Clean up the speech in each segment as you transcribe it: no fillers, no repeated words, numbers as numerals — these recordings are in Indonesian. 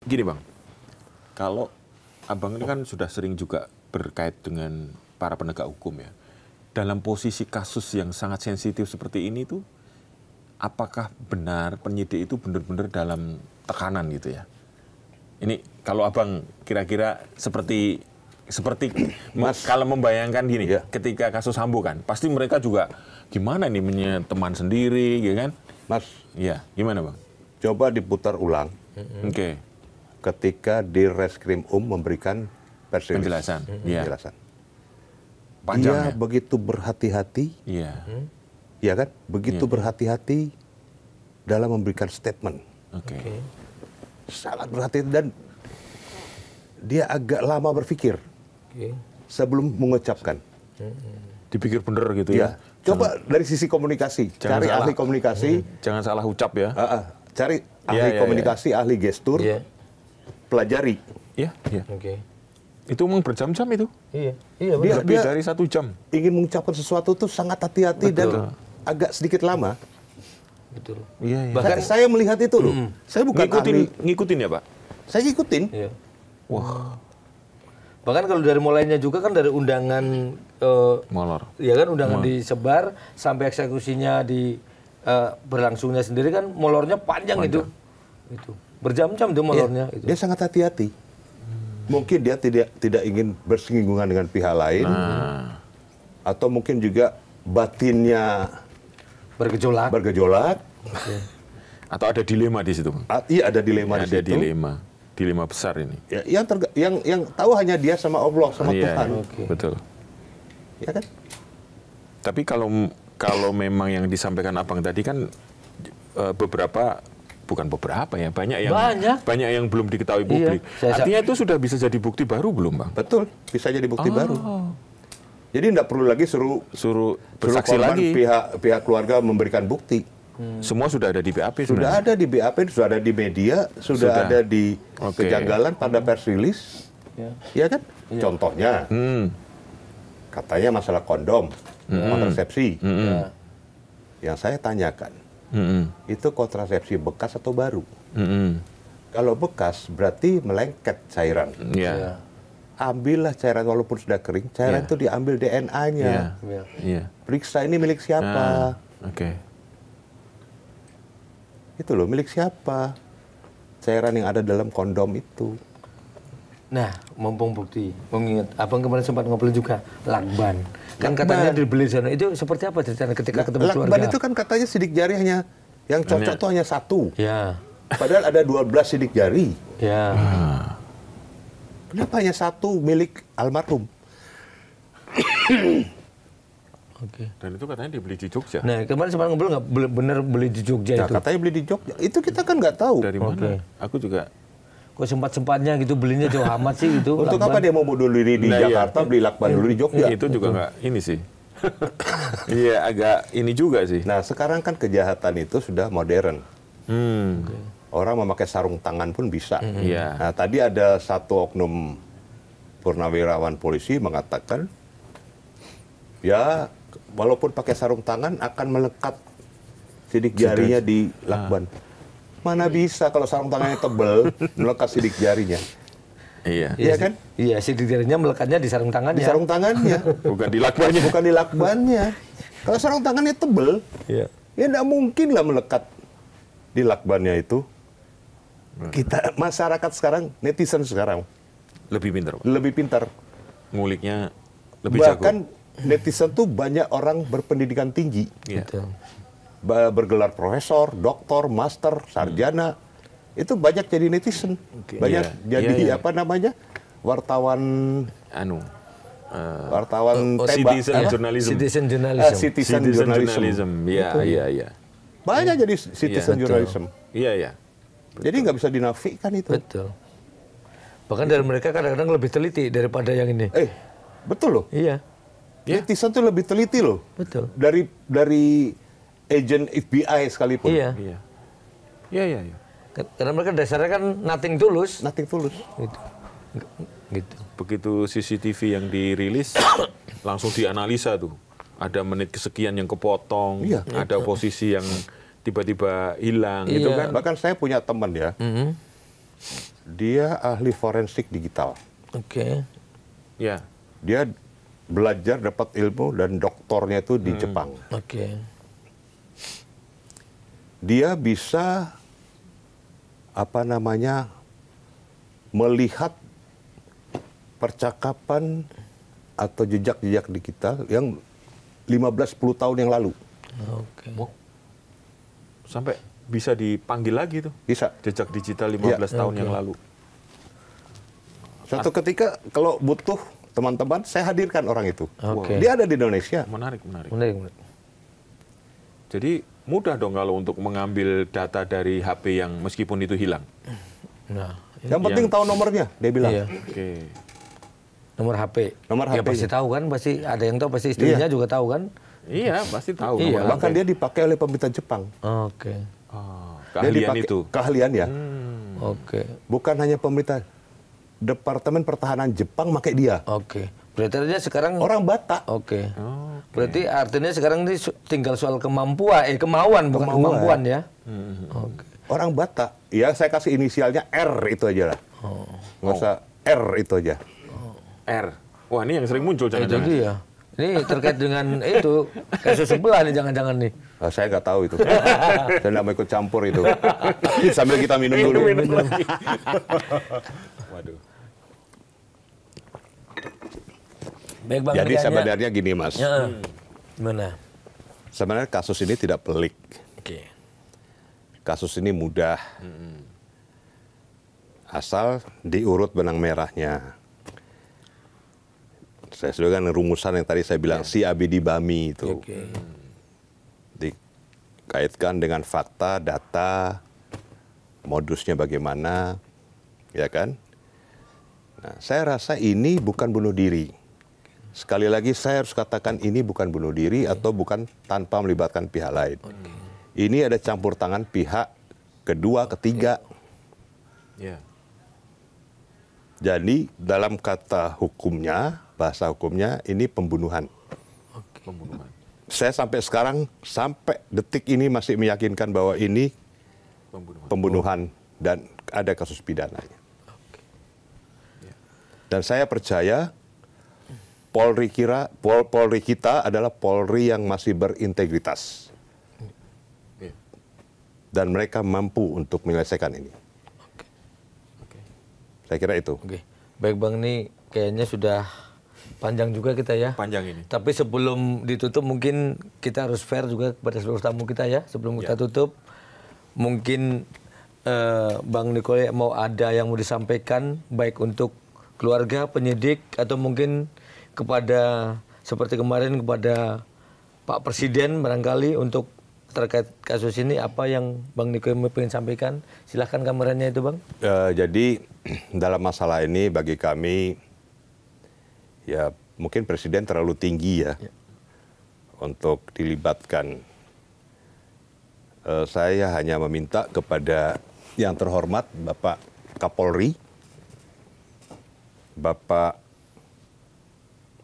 gini Bang, kalau Abang ini kan sudah sering juga berkait dengan para penegak hukum ya. Dalam posisi kasus yang sangat sensitif seperti ini tuh, apakah benar penyidik itu benar-benar dalam tekanan gitu ya? Ini kalau Abang kira-kira seperti kalau membayangkan gini, ketika kasus Sambo kan, pasti mereka juga gimana nih punya teman sendiri, gitu kan? Mas, ya gimana Bang? Coba diputar ulang. Oke. Ketika di Reskrim memberikan penjelasan. Penjelasan. Panjangnya. Dia begitu berhati-hati, ya kan? Begitu berhati-hati dalam memberikan statement. Oke. Sangat berhati-hati dan dia agak lama berpikir sebelum mengucapkan. Dipikir bener gitu ya? Coba dari sisi komunikasi, cari ahli komunikasi. Jangan salah ucap ya. Cari ahli komunikasi, ahli gestur, pelajari. Iya. Itu memang berjam-jam itu. Dia lebih dari 1 jam. Ingin mengucapkan sesuatu itu sangat hati-hati dan agak sedikit lama. Betul. Iya. Bahkan saya melihat itu loh. Saya bukan ngikutin ya Pak? Saya ngikutin. Wah. Bahkan kalau dari mulainya juga kan dari undangan molor. Ya kan undangan disebar sampai eksekusinya berlangsungnya sendiri kan molornya panjang. Itu. Berjam-jam itu molornya. Dia sangat hati-hati. Mungkin dia tidak ingin bersinggungan dengan pihak lain. Atau mungkin juga batinnya bergejolak. Atau ada dilema di situ. Iya, ada dilema di situ. Ada dilema besar ini. Ya, yang tahu hanya dia sama Allah, sama Tuhan. Betul. Ya kan? Tapi kalau memang yang disampaikan Abang tadi kan banyak yang belum diketahui publik. Artinya itu sudah bisa jadi bukti baru belum Bang? Betul, bisa jadi bukti baru. Jadi tidak perlu lagi suruh bersaksi lagi. Pihak keluarga memberikan bukti. Semua sudah ada di BAP. Sudah ada di BAP, sudah ada di media, sudah ada di kejanggalan pada press release. Ya kan? Contohnya, katanya masalah kondom, kontrasepsi. Yang saya tanyakan, itu kontrasepsi bekas atau baru? Kalau bekas berarti melengket cairan. Ambillah cairan walaupun sudah kering, cairan itu diambil DNA-nya. Periksa ini milik siapa. Itu loh, milik siapa cairan yang ada dalam kondom itu. Nah, mumpung bukti, mengingat Abang kemarin sempat ngobrol juga lakban. Kan katanya dibeli di sana. Itu seperti apa ceritanya ketika ketemu keluarga? Lakban itu kan katanya sidik jari hanya yang cocok itu hanya 1. Padahal ada 12 sidik jari. Kenapa hanya 1 milik almarhum? Dan itu katanya dibeli di Jogja. Nah, kemarin sempat ngobrol nggak benar beli di Jogja itu? Katanya beli di Jogja. Itu kita kan nggak tahu. Dari mana? Aku juga. Kok sempat-sempatnya gitu belinya jauh amat sih gitu. Untuk apa dia mau bunuh diri di Jakarta, beli lakban dulu di Jogja? Itu juga nggak ini sih. Iya, agak ini juga sih. Nah, sekarang kan kejahatan itu sudah modern. Orang memakai sarung tangan pun bisa. Nah, tadi ada satu oknum purnawirawan polisi mengatakan, ya walaupun pakai sarung tangan akan melekat sidik jarinya di lakban. Mana bisa kalau sarung tangannya tebel melekat sidik jarinya? Iya kan? Iya, sidik jarinya melekatnya di sarung tangannya. Di sarung tangannya. Bukan di lakbannya. Bukan di lakbannya. Kalau sarung tangannya tebel, ya tidak mungkin lah melekat di lakbannya itu. Kita masyarakat sekarang, netizen sekarang lebih pintar. Lebih pintar. Nguliknya lebih jago. Bahkan netizen tuh banyak orang berpendidikan tinggi. Bergelar profesor, doktor, master, sarjana. Itu banyak jadi netizen. Banyak jadi apa namanya? Wartawan wartawan citizen journalism. Iya. Banyak jadi citizen journalism. Iya. Jadi nggak bisa dinafikan itu. Betul. Bahkan dari mereka kadang-kadang lebih teliti daripada yang ini. Betul loh. Iya. Netizen tuh lebih teliti loh. Betul. Dari agen FBI sekalipun. Iya. Karena mereka dasarnya kan nothing tulus. Gitu. Begitu CCTV yang dirilis, langsung dianalisa tuh. Ada menit kesekian yang kepotong, ada posisi yang tiba-tiba hilang, gitu kan. Bahkan saya punya teman ya, Dia ahli forensik digital. Oke. Ya. Dia belajar dapat ilmu dan doktornya itu di Jepang. Oke. Dia bisa melihat percakapan atau jejak-jejak digital yang 15-10 tahun yang lalu. Oke. Sampai bisa dipanggil lagi tuh. Bisa. Jejak digital 15 tahun yang lalu. Suatu ketika kalau butuh teman-teman, saya hadirkan orang itu. Oke. Dia ada di Indonesia. Menarik. Menarik. Jadi mudah dong kalau untuk mengambil data dari HP yang meskipun itu hilang. Nah, Yang penting tahu nomornya, dia bilang. iya. Oke. Nomor HP. Nomor Ya HP. pasti tahu kan, pasti ada yang tahu, pasti istrinya juga tahu kan. Iya, pasti tahu. Iya. nomor Bahkan HP. dia dipakai oleh pemerintah Jepang. Oke. Dia Keahlian dipakai- itu. Keahlian ya. Oke. Bukan hanya pemerintah. Departemen Pertahanan Jepang pakai dia. Oke. Berarti artinya sekarang Orang Batak. Oke. Berarti artinya sekarang ini tinggal soal kemauan bukan kemampuan ya. Oke. Orang Batak. Ya saya kasih inisialnya R itu aja lah. Nggak usah R itu aja. R. Wah, ini yang sering muncul Itu jangan-jangan. dia. Ini terkait dengan itu kasus sebelah nih jangan-jangan nih. Saya nggak tahu itu. Saya nggak mau ikut campur itu. Sambil kita minum dulu. Waduh. Baik Bang. Jadi Rianya. sebenarnya gini Mas. Ya. Gimana? Sebenarnya kasus ini tidak pelik. Oke. Kasus ini mudah. Asal diurut benang merahnya. Saya sudah kan rumusan yang tadi saya bilang si Abidi Bami itu. Oke. Dikaitkan dengan fakta, data, modusnya bagaimana, ya kan? Nah, saya rasa ini bukan bunuh diri. Sekali lagi saya harus katakan ini bukan bunuh diri atau bukan tanpa melibatkan pihak lain. Ini ada campur tangan pihak kedua, ketiga. Ya. Jadi dalam kata hukumnya, bahasa hukumnya ini pembunuhan. Pembunuhan. Saya sampai sekarang, sampai detik ini masih meyakinkan bahwa ini pembunuhan dan ada kasus pidananya. Dan saya percaya Polri kita adalah Polri yang masih berintegritas. Dan mereka mampu untuk menyelesaikan ini. Saya kira itu. Oke. Baik Bang, ini kayaknya sudah panjang juga kita ya. Panjang ini. Tapi sebelum ditutup mungkin kita harus fair juga kepada seluruh tamu kita ya. Sebelum kita tutup, mungkin Bang Nicole mau ada yang mau disampaikan baik untuk keluarga, penyidik, atau mungkin kepada seperti kemarin kepada Pak Presiden barangkali untuk terkait kasus ini apa yang Bang Nicole ingin sampaikan? Silahkan kameranya itu Bang. Jadi dalam masalah ini bagi kami ya mungkin Presiden terlalu tinggi ya. Untuk dilibatkan. Saya hanya meminta kepada yang terhormat Bapak Kapolri, Bapak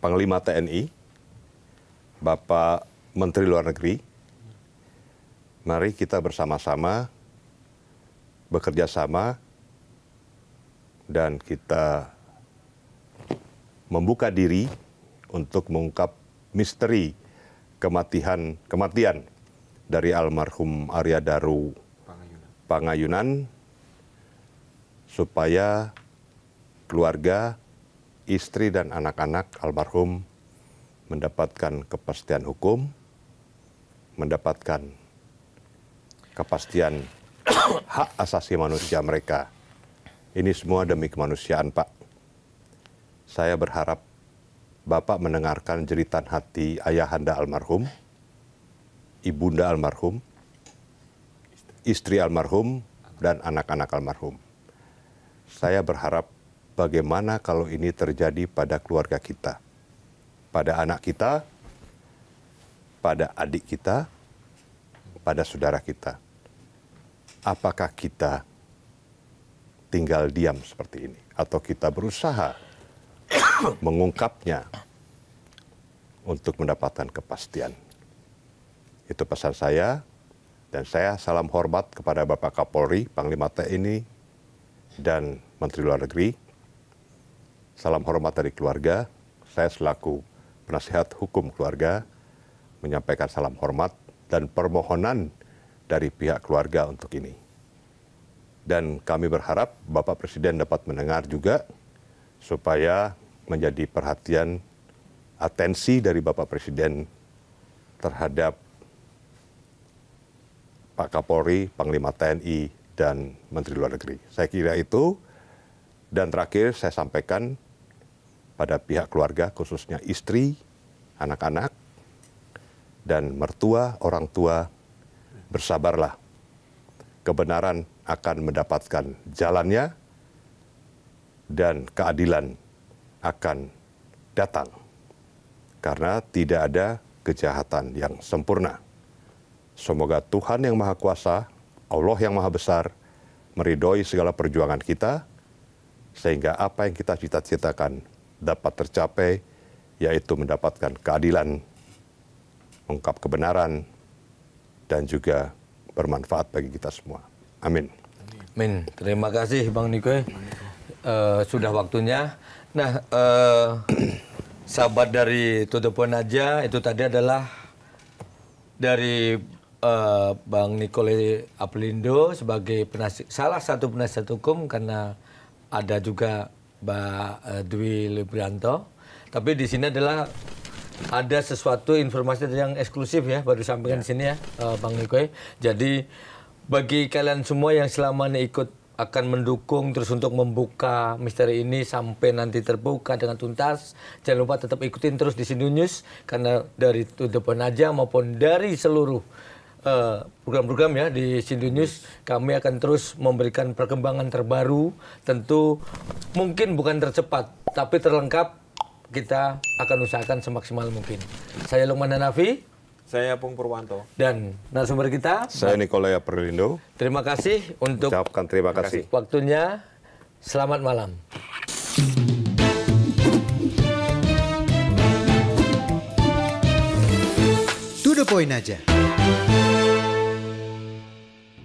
Panglima TNI, Bapak Menteri Luar Negeri, mari kita bersama-sama bekerja sama dan kita membuka diri untuk mengungkap misteri kematian dari almarhum Arya Daru Pangayunan supaya keluarga, istri dan anak-anak almarhum mendapatkan kepastian hukum, mendapatkan kepastian hak asasi manusia mereka. Ini semua demi kemanusiaan, Pak. Saya berharap Bapak mendengarkan jeritan hati ayahanda almarhum, ibunda almarhum, istri almarhum, dan anak-anak almarhum. Saya berharap bagaimana kalau ini terjadi pada keluarga kita, pada anak kita, pada adik kita, pada saudara kita. Apakah kita tinggal diam seperti ini? Atau kita berusaha mengungkapnya untuk mendapatkan kepastian? Itu pesan saya, dan saya salam hormat kepada Bapak Kapolri, Panglima TNI, dan Menteri Luar Negeri. Salam hormat dari keluarga. Saya selaku penasihat hukum keluarga menyampaikan salam hormat dan permohonan dari pihak keluarga untuk ini. Dan kami berharap Bapak Presiden dapat mendengar juga supaya menjadi perhatian atensi dari Bapak Presiden terhadap Pak Kapolri, Panglima TNI, dan Menteri Luar Negeri. Saya kira itu. Dan terakhir saya sampaikan pada pihak keluarga, khususnya istri, anak-anak, dan mertua, orang tua, bersabarlah. Kebenaran akan mendapatkan jalannya, dan keadilan akan datang. Karena tidak ada kejahatan yang sempurna. Semoga Tuhan yang Maha Kuasa, Allah yang Maha Besar, meridhoi segala perjuangan kita, sehingga apa yang kita cita-citakan dapat tercapai, yaitu mendapatkan keadilan, mengungkap kebenaran, dan juga bermanfaat bagi kita semua. Amin. Amin. Terima kasih Bang Nikoy. Sudah waktunya. Nah, sahabat dari Tutup Poin Aja, itu tadi adalah dari Bang Nikoy Aprindo sebagai salah satu penasihat hukum, karena ada juga Mbak Dwi Librianto. Tapi di sini adalah ada sesuatu informasi yang eksklusif ya, baru sampaikan di sini ya, Bang Nikoy. Jadi bagi kalian semua yang selama ini ikut akan mendukung terus untuk membuka misteri ini sampai nanti terbuka dengan tuntas, jangan lupa tetap ikutin terus di Sindu News, karena dari Tutup Poin Aja maupun dari seluruh program-program ya di Sindu News, kami akan terus memberikan perkembangan terbaru. Tentu mungkin bukan tercepat, tapi terlengkap. Kita akan usahakan semaksimal mungkin. Saya Lukman Hanafi. Saya Pung Purwanto. Dan narasumber kita. Saya Nikoy Aprindo. Terima kasih untuk ucapkan terima kasih. Waktunya. Selamat malam. To the point aja.